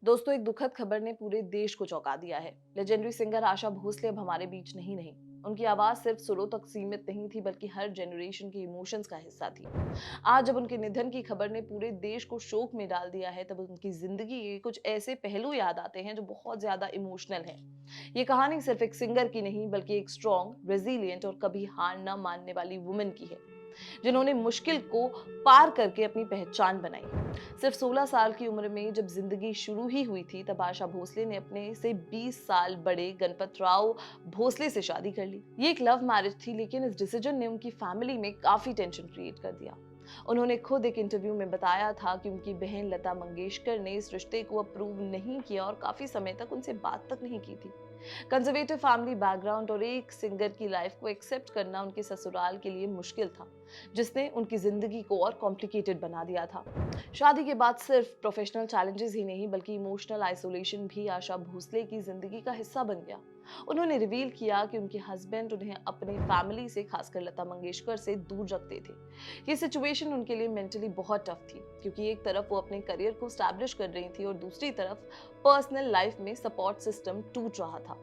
दोस्तों, एक दुखद खबर ने पूरे देश को चौंका दिया है। लेजेंडरी सिंगर आशा भोसले अब हमारे बीच नहीं। उनकी आवाज सिर्फ सुरों तक सीमित नहीं थी, बल्कि हर जनरेशन के इमोशंस का हिस्सा थी। आज जब उनके निधन की खबर ने पूरे देश को शोक में डाल दिया है, तब उनकी जिंदगी के कुछ ऐसे पहलू याद आते हैं जो बहुत ज्यादा इमोशनल हैं। ये कहानी सिर्फ एक सिंगर की नहीं, बल्कि एक स्ट्रॉन्ग, रेजिलियंट और कभी हार न मानने वाली वुमन की है, जिन्होंने मुश्किल को पार करके अपनी पहचान बनाई। सिर्फ 16 साल की उम्र में जब जिंदगी शुरू ही हुई थी, तब आशा भोसले ने अपने से 20 साल बड़े गणपत राव भोसले से शादी कर ली। ये एक लव मैरिज थी, लेकिन इस डिसीजन ने उनकी फैमिली में काफी टेंशन क्रिएट कर दिया। उन्होंने खुद एक इंटरव्यू में बताया था कि उनकी बहन लता मंगेशकर ने इस रिश्ते को अप्रूव नहीं किया और काफी समय तक उनसे बात तक नहीं की थी। कंजर्वेटिव फैमिली बैकग्राउंड और एक सिंगर की लाइफ को एक्सेप्ट करना उनके ससुराल के लिए मुश्किल था, जिसने उनकी जिंदगी को और कॉम्प्लिकेटेड बना दिया था। शादी के बाद सिर्फ प्रोफेशनल चैलेंजेस ही नहीं, बल्कि इमोशनल आइसोलेशन भी आशा भोसले की जिंदगी का हिस्सा बन गया। उन्होंने रिवील किया कि उनके हस्बैंड उन्हें अपने फैमिली से, खासकर लता मंगेशकर से, दूर रखते थे। ये सिचुएशन उनके लिए मेंटली बहुत टफ थी, क्योंकि एक तरफ वो अपने करियर को स्टैब्लिश कर रही थी और दूसरी तरफ पर्सनल लाइफ में सपोर्ट सिस्टम टूट रहा था।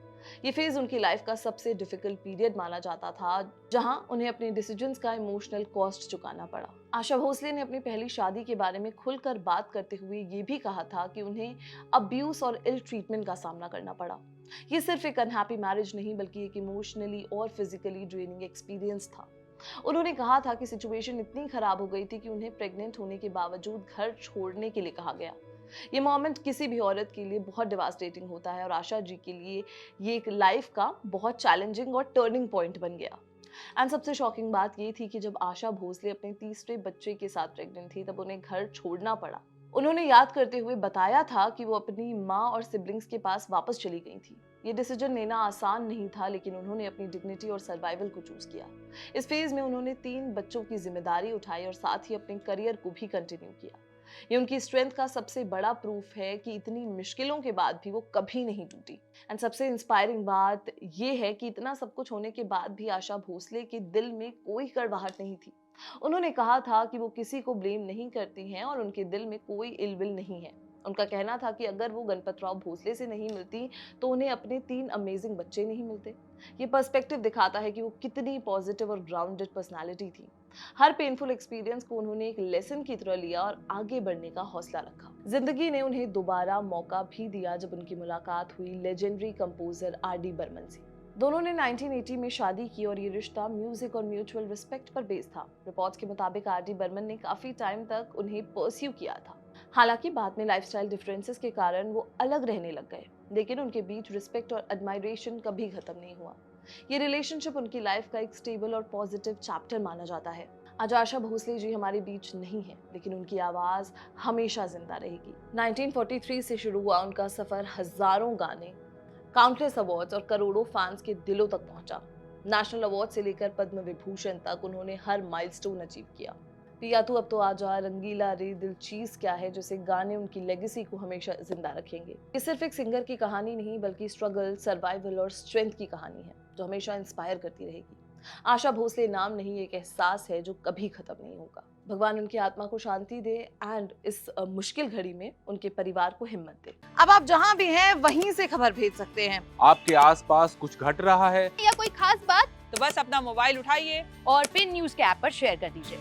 ये फेज उनकी लाइफ का सबसे डिफिकल्ट पीरियड माना जाता था, जहां उन्हें अपने डिसीजंस का इमोशनल कॉस्ट चुकाना पड़ा। आशा भोसले ने अपनी पहली शादी के बारे में खुलकर बात करते हुए ये भी कहा था कि उन्हें अब्यूज और इल ट्रीटमेंट का सामना करना पड़ा। ये सिर्फ एक अनहैप्पी मैरिज नहीं, बल्कि एक इमोशनली और फिजिकली ड्रेनिंग एक्सपीरियंस था। उन्होंने कहा था कि सिचुएशन इतनी खराब हो गई थी कि उन्हें प्रेग्नेंट होने के बावजूद घर छोड़ने के लिए कहा गया। ये मोमेंट किसी भी औरत के लिए बहुत डिवास्टेटिंग होता है, और आशा जी के लिए ये एक लाइफ का बहुत चैलेंजिंग और टर्निंग पॉइंट बन गया। एंड सबसे शॉकिंग बात ये थी कि जब आशा भोसले अपने तीसरे बच्चे के साथ प्रेग्नेंट थी, तब उन्हें घर छोड़ना पड़ा। उन्होंने याद करते हुए बताया था कि वो अपनी माँ और सिबलिंग्स के पास वापस चली गई थी। ये डिसीजन लेना आसान नहीं था, लेकिन उन्होंने अपनी डिग्निटी और सर्वाइवल को चूज किया। इस फेज में उन्होंने 3 बच्चों की जिम्मेदारी उठाई और साथ ही अपने करियर को भी कंटिन्यू किया। ये उनकी स्ट्रेंथ का सबसे बड़ा प्रूफ है कि इतनी मुश्किलों के बाद भी वो कभी नहीं टूटी। एंड सबसे इंस्पायरिंग बात ये है कि इतना सब कुछ होने के बाद भी आशा भोसले के दिल में कोई कड़वाहट नहीं थी। उन्होंने कहा था कि वो किसी को ब्लेम नहीं करती हैं और उनके दिल में कोई इलविल नहीं है। उनका कहना था कि अगर वो गणपतराव भोसले से नहीं मिलती, तो उन्हें अपने 3 अमेजिंग बच्चे नहीं मिलते। ये पर्सपेक्टिव दिखाता है कि वो कितनी पॉजिटिव और ग्राउंडेड पर्सनालिटी थी। हर पेनफुल एक्सपीरियंस को उन्होंने एक लेसन की तरह लिया और आगे बढ़ने का हौसला रखा। जिंदगी ने उन्हें दोबारा मौका भी दिया जब उनकी मुलाकात हुई लेजेंडरी कंपोजर आर.डी. बर्मन से। दोनों ने 1980 में शादी की और ये रिश्ता म्यूजिक और म्यूचुअल रिस्पेक्ट पर बेस्ड था। रिपोर्ट्स के मुताबिक आर.डी. बर्मन ने काफी टाइम तक उन्हें परस्यू किया था। हालांकि बाद में लाइफस्टाइल डिफरेंसेस के कारण वो अलग रहने लग गए, लेकिन उनके बीच रिस्पेक्ट और एडमायरेशन कभी खत्म नहीं हुआ। ये रिलेशनशिप उनकी लाइफ का एक स्टेबल और पॉजिटिव चैप्टर माना जाता है। आज आशा भोसले जी हमारे बीच नहीं है, लेकिन उनकी आवाज हमेशा जिंदा रहेगी। 1943 से शुरू हुआ उनका सफर हजारों गाने, काउंटलेस अवार्ड्स और करोड़ों फैंस के दिलों तक पहुंचा। नेशनल अवार्ड से लेकर पद्म विभूषण तक उन्होंने हर माइलस्टोन अचीव किया। पिया तू अब तो आजा, रंगीला रे, दिल चीज क्या है जैसे गाने उनकी लेगेसी को हमेशा जिंदा रखेंगे। ये सिर्फ एक सिंगर की कहानी नहीं, बल्कि स्ट्रगल, सर्वाइवल और स्ट्रेंथ की कहानी है, जो हमेशा इंस्पायर करती रहेगी। आशा भोसले नाम नहीं, एक एहसास है जो कभी खत्म नहीं होगा। भगवान उनकी आत्मा को शांति दे एंड इस मुश्किल घड़ी में उनके परिवार को हिम्मत दे। अब आप जहां भी हैं वहीं से खबर भेज सकते हैं। आपके आसपास कुछ घट रहा है या कोई खास बात, तो बस अपना मोबाइल उठाइए और फिर न्यूज़ के ऐप पर शेयर कर दीजिए।